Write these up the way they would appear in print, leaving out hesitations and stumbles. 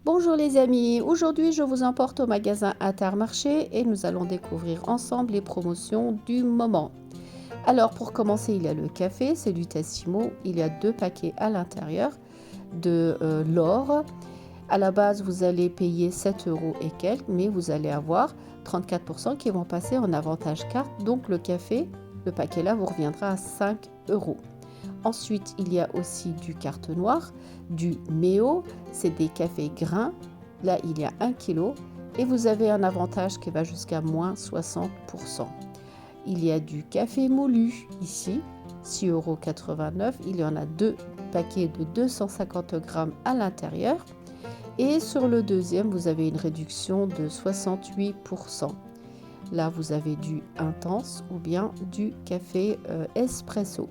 Bonjour les amis, aujourd'hui je vous emporte au magasin Intermarché et nous allons découvrir ensemble les promotions du moment. Alors pour commencer, il y a le café, c'est du Tassimo, il y a 2 paquets à l'intérieur de l'or. À la base, vous allez payer 7 euros et quelques, mais vous allez avoir 34% qui vont passer en avantage carte. Donc le café, le paquet là, vous reviendra à 5 euros. Ensuite, il y a aussi du carte noire, du Méo, c'est des cafés grains. Là, il y a 1 kg et vous avez un avantage qui va jusqu'à moins 60%. Il y a du café moulu ici, 6,89 €. Il y en a 2 paquets de 250 grammes à l'intérieur. Et sur le deuxième, vous avez une réduction de 68%. Là, vous avez du intense ou bien du café espresso.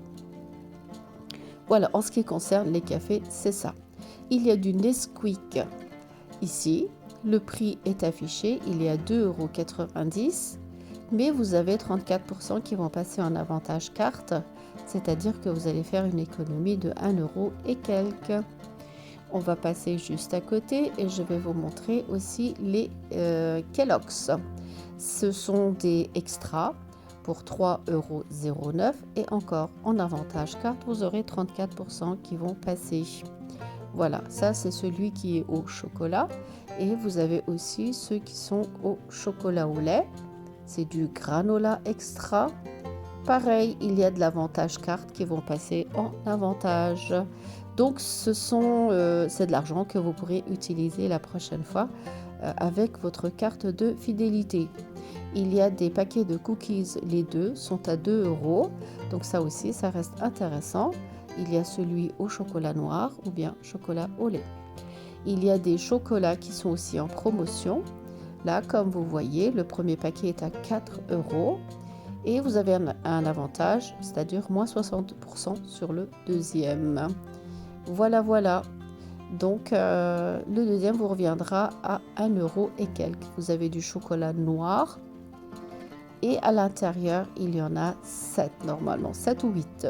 Voilà, en ce qui concerne les cafés, c'est ça. Il y a du Nesquik ici. Le prix est affiché, il est à 2,90 €, mais vous avez 34% qui vont passer en avantage carte, c'est-à-dire que vous allez faire une économie de 1 euro et quelques. On va passer juste à côté et je vais vous montrer aussi les Kellogg's. Ce sont des extras pour 3,09 € et encore en avantage carte, vous aurez 34% qui vont passer. Voilà, ça c'est celui qui est au chocolat et vous avez aussi ceux qui sont au chocolat au lait. C'est du granola extra. Pareil, il y a de l'avantage carte qui vont passer en avantage. Donc c'est de l'argent que vous pourrez utiliser la prochaine fois avec votre carte de fidélité. Il y a des paquets de cookies, les deux sont à 2 euros. Donc ça aussi, ça reste intéressant. Il y a celui au chocolat noir ou bien chocolat au lait. Il y a des chocolats qui sont aussi en promotion. Là, comme vous voyez, le premier paquet est à 4 euros. Et vous avez un avantage, c'est-à-dire moins 60% sur le deuxième. Voilà, voilà. Donc, le deuxième vous reviendra à 1 euro et quelques. Vous avez du chocolat noir. Et à l'intérieur, il y en a 7 normalement, 7 ou 8.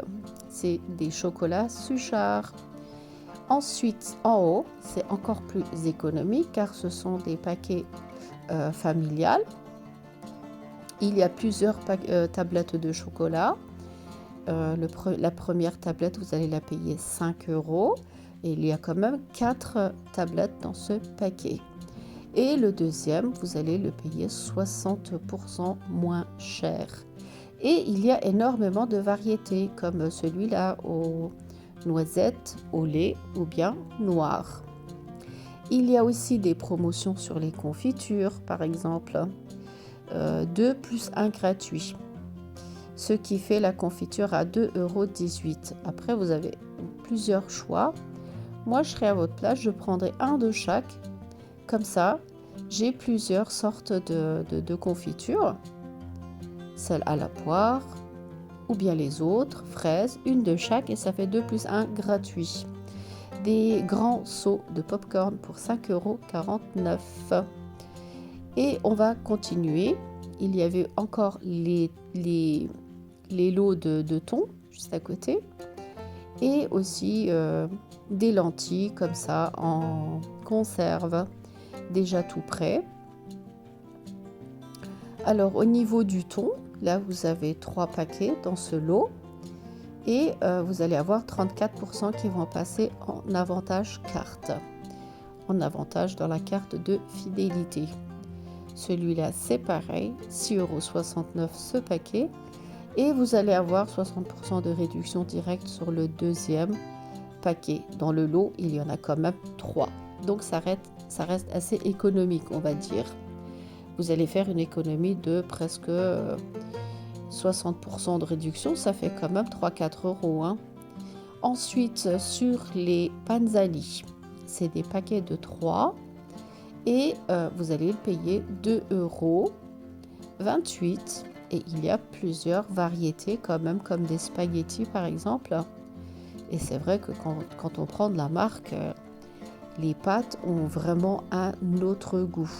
C'est des chocolats Suchard. Ensuite, en haut, c'est encore plus économique car ce sont des paquets familiales. Il y a plusieurs tablettes de chocolat. La première tablette, vous allez la payer 5 euros. Et il y a quand même 4 tablettes dans ce paquet. Et le deuxième, vous allez le payer 60% moins cher. Et il y a énormément de variétés, comme celui-là aux noisettes, au lait ou bien noir. Il y a aussi des promotions sur les confitures, par exemple. 2 plus 1 gratuit. Ce qui fait la confiture à 2,18 €. Après, vous avez plusieurs choix. Moi, je serais à votre place, je prendrais un de chaque. Comme ça, j'ai plusieurs sortes de confitures. Celle à la poire, ou bien les autres, fraises, une de chaque, et ça fait 2 plus 1 gratuit. Des grands seaux de popcorn pour 5,49 €. Et on va continuer. Il y avait encore les lots de thon, juste à côté. Et aussi des lentilles comme ça en conserve, déjà tout prêt. Alors au niveau du thon, là vous avez 3 paquets dans ce lot et vous allez avoir 34% qui vont passer en avantage carte, en avantage dans la carte de fidélité. Celui-là c'est pareil, 6,69 € ce paquet et vous allez avoir 60% de réduction directe sur le deuxième paquet. Dans le lot, il y en a quand même 3. Donc ça reste assez économique, on va dire. Vous allez faire une économie de presque 60% de réduction, ça fait quand même 3-4 euros. Hein. Ensuite, sur les panzani, c'est des paquets de 3 et vous allez le payer 2,28 € et il y a plusieurs variétés quand même, comme des spaghettis par exemple. Et c'est vrai que quand on prend de la marque, les pâtes ont vraiment un autre goût.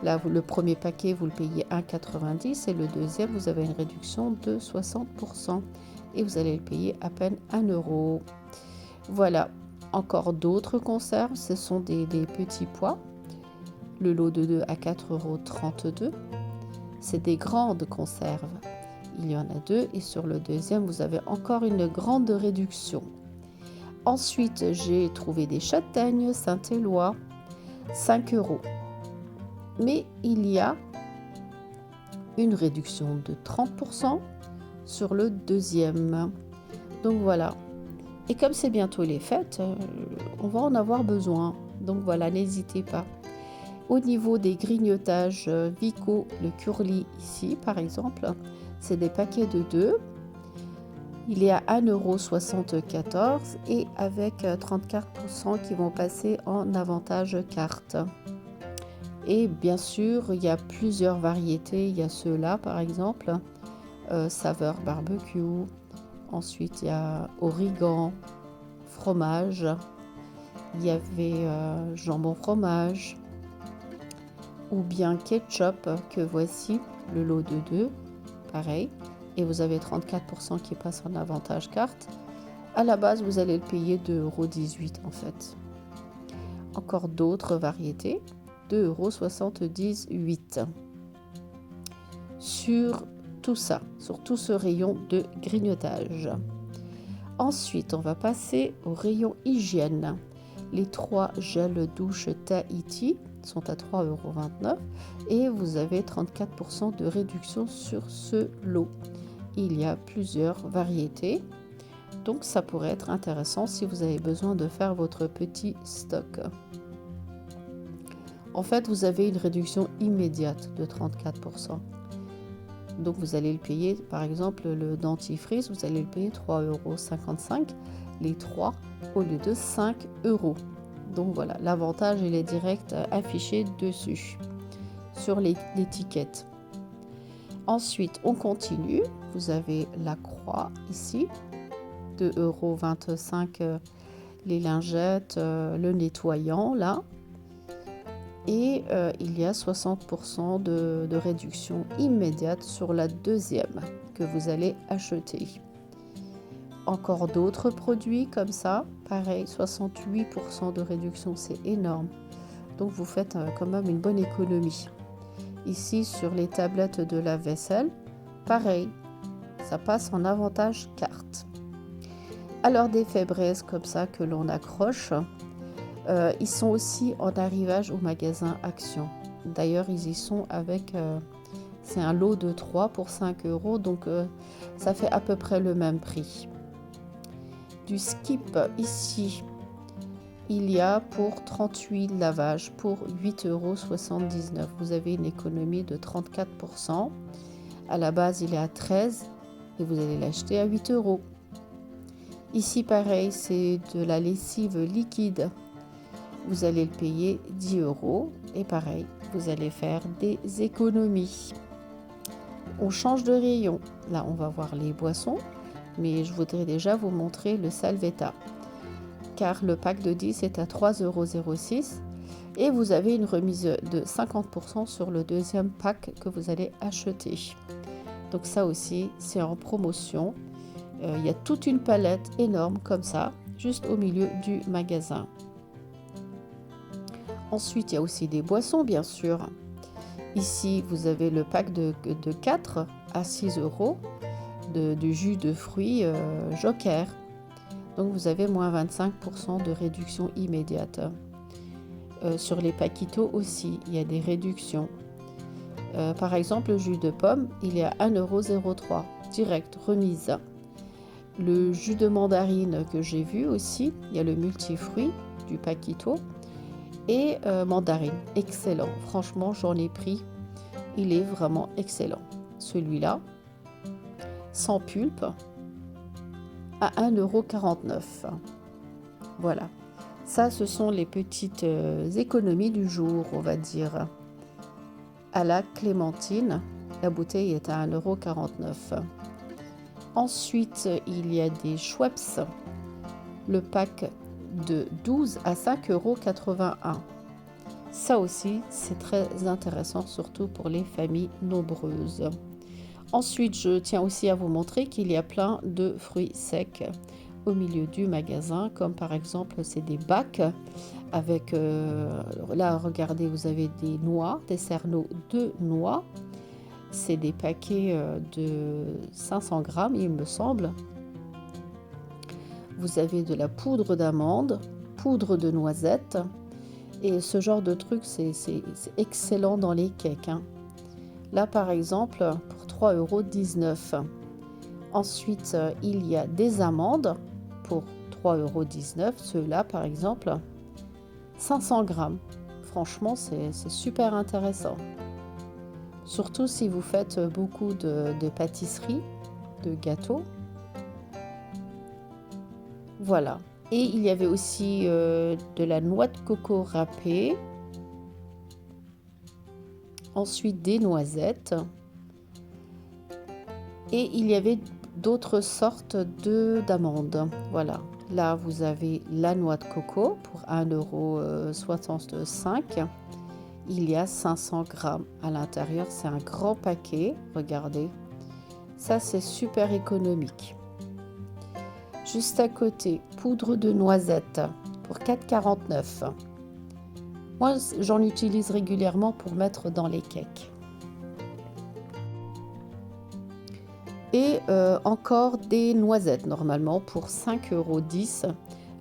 Là, le premier paquet, vous le payez 1,90 € et le deuxième, vous avez une réduction de 60% et vous allez le payer à peine 1 euro. Voilà. encore d'autres conserves, ce sont des petits pois. Le lot de 2 à 4,32 €. C'est des grandes conserves. Il y en a 2 et sur le deuxième, vous avez encore une grande réduction. Ensuite, j'ai trouvé des châtaignes Saint-Éloi, 5 €. Mais il y a une réduction de 30% sur le deuxième. Donc voilà. Et comme c'est bientôt les fêtes, on va en avoir besoin. Donc voilà, n'hésitez pas. Au niveau des grignotages Vico, le curly ici par exemple, c'est des paquets de 2. Il est à 1,74 € et avec 34% qui vont passer en avantage carte. Et bien sûr, il y a plusieurs variétés. Il y a ceux-là par exemple, saveur barbecue. Ensuite, il y a origan, fromage. Il y avait jambon fromage. Ou bien ketchup que voici, le lot de 2, pareil. Et vous avez 34% qui passe en avantage carte. À la base, vous allez le payer 2,18 € en fait. Encore d'autres variétés, 2,78 € sur tout ça, sur tout ce rayon de grignotage. Ensuite, on va passer au rayon hygiène. Les 3 gels douche Tahiti sont à 3,29 € et vous avez 34% de réduction sur ce lot. Il y a plusieurs variétés, donc ça pourrait être intéressant si vous avez besoin de faire votre petit stock. En fait, vous avez une réduction immédiate de 34%. Donc vous allez le payer, par exemple le dentifrice, vous allez le payer 3,55 €, les 3 au lieu de 5 €. Donc voilà, l'avantage il est direct affiché dessus, sur l'étiquette. Ensuite, on continue. Vous avez la croix ici, 2,25 € les lingettes, le nettoyant là. Et il y a 60% de réduction immédiate sur la deuxième que vous allez acheter. Encore d'autres produits comme ça, pareil, 68% de réduction, c'est énorme. Donc vous faites quand même une bonne économie. Ici, sur les tablettes de lave-vaisselle, pareil, ça passe en avantage carte. Alors des faiblesses comme ça que l'on accroche, ils sont aussi en arrivage au magasin Action. D'ailleurs, ils y sont avec, c'est un lot de 3 pour 5 €, donc ça fait à peu près le même prix. Du skip ici, il y a pour 38 lavages pour 8,79 €. Vous avez une économie de 34%. À la base, il est à 13 et vous allez l'acheter à 8 €. Ici, pareil, c'est de la lessive liquide. Vous allez le payer 10 € et pareil, vous allez faire des économies. On change de rayon. Là, on va voir les boissons, mais je voudrais déjà vous montrer le Salvetta, car le pack de 10 est à 3,06 € et vous avez une remise de 50% sur le deuxième pack que vous allez acheter. Donc ça aussi, c'est en promotion. Il y a toute une palette énorme comme ça, juste au milieu du magasin. Ensuite, il y a aussi des boissons, bien sûr. Ici, vous avez le pack de 4 à 6 € du jus de fruits Joker. Donc, vous avez moins 25% de réduction immédiate. Sur les paquitos aussi, il y a des réductions. Par exemple, le jus de pomme, il est à 1,03 €, direct, remise. Le jus de mandarine que j'ai vu aussi, il y a le multifruit du paquito. Et mandarine, excellent. Franchement, j'en ai pris. Il est vraiment excellent. Celui-là, sans pulpe, à 1,49 €. Voilà. Ça, ce sont les petites économies du jour, on va dire. À la clémentine, la bouteille est à 1,49 €. Ensuite, il y a des Schweppes. Le pack de 12 à 5,81 €. Ça aussi, c'est très intéressant, surtout pour les familles nombreuses. Ensuite, je tiens aussi à vous montrer qu'il y a plein de fruits secs. au milieu du magasin, comme par exemple c'est des bacs avec, là regardez, vous avez des noix, des cerneaux de noix. C'est des paquets de 500 grammes, il me semble. Vous avez de la poudre d'amande, poudre de noisette. Et ce genre de truc, c'est excellent dans les cakes, hein. Là, par exemple, pour 3,19 €. Ensuite, il y a des amandes pour 3,19 €. Ceux-là, par exemple, 500 grammes. Franchement, c'est super intéressant. Surtout si vous faites beaucoup de pâtisseries, de gâteaux. Voilà. Et il y avait aussi de la noix de coco râpée. Ensuite, des noisettes. Et il y avait d'autres sortes d'amandes. Voilà. Là, vous avez la noix de coco pour 1,65 €. Il y a 500 grammes à l'intérieur. C'est un grand paquet. Regardez. Ça, c'est super économique. Juste à côté, poudre de noisette pour 4,49 €. Moi, j'en utilise régulièrement pour mettre dans les cakes. Et encore des noisettes, normalement, pour 5,10 €.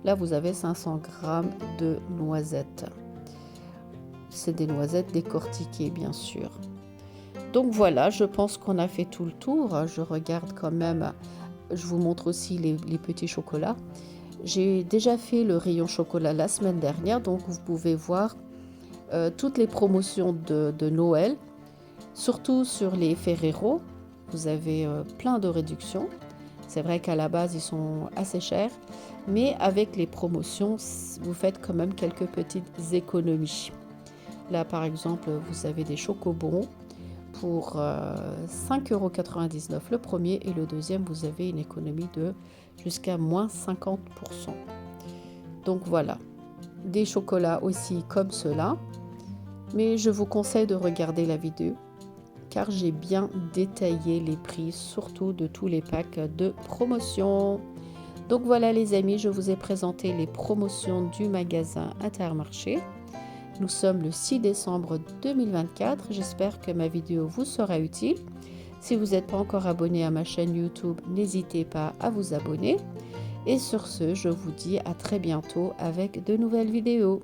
Là, vous avez 500 grammes de noisettes. C'est des noisettes décortiquées, bien sûr. Donc voilà, je pense qu'on a fait tout le tour. Je regarde quand même, je vous montre aussi les petits chocolats. J'ai déjà fait le rayon chocolat la semaine dernière, donc vous pouvez voir toutes les promotions de Noël, surtout sur les Ferrero. Vous avez plein de réductions. C'est vrai qu'à la base, ils sont assez chers, mais avec les promotions, vous faites quand même quelques petites économies. Là, par exemple, vous avez des chocobons pour 5,99 € le premier, et le deuxième, vous avez une économie de jusqu'à moins 50%. Donc voilà, des chocolats aussi comme cela. Mais je vous conseille de regarder la vidéo car j'ai bien détaillé les prix, surtout de tous les packs de promotion. Donc voilà les amis, je vous ai présenté les promotions du magasin Intermarché. Nous sommes le 6 décembre 2024. J'espère que ma vidéo vous sera utile. Si vous n'êtes pas encore abonné à ma chaîne YouTube, n'hésitez pas à vous abonner. Et sur ce, je vous dis à très bientôt avec de nouvelles vidéos.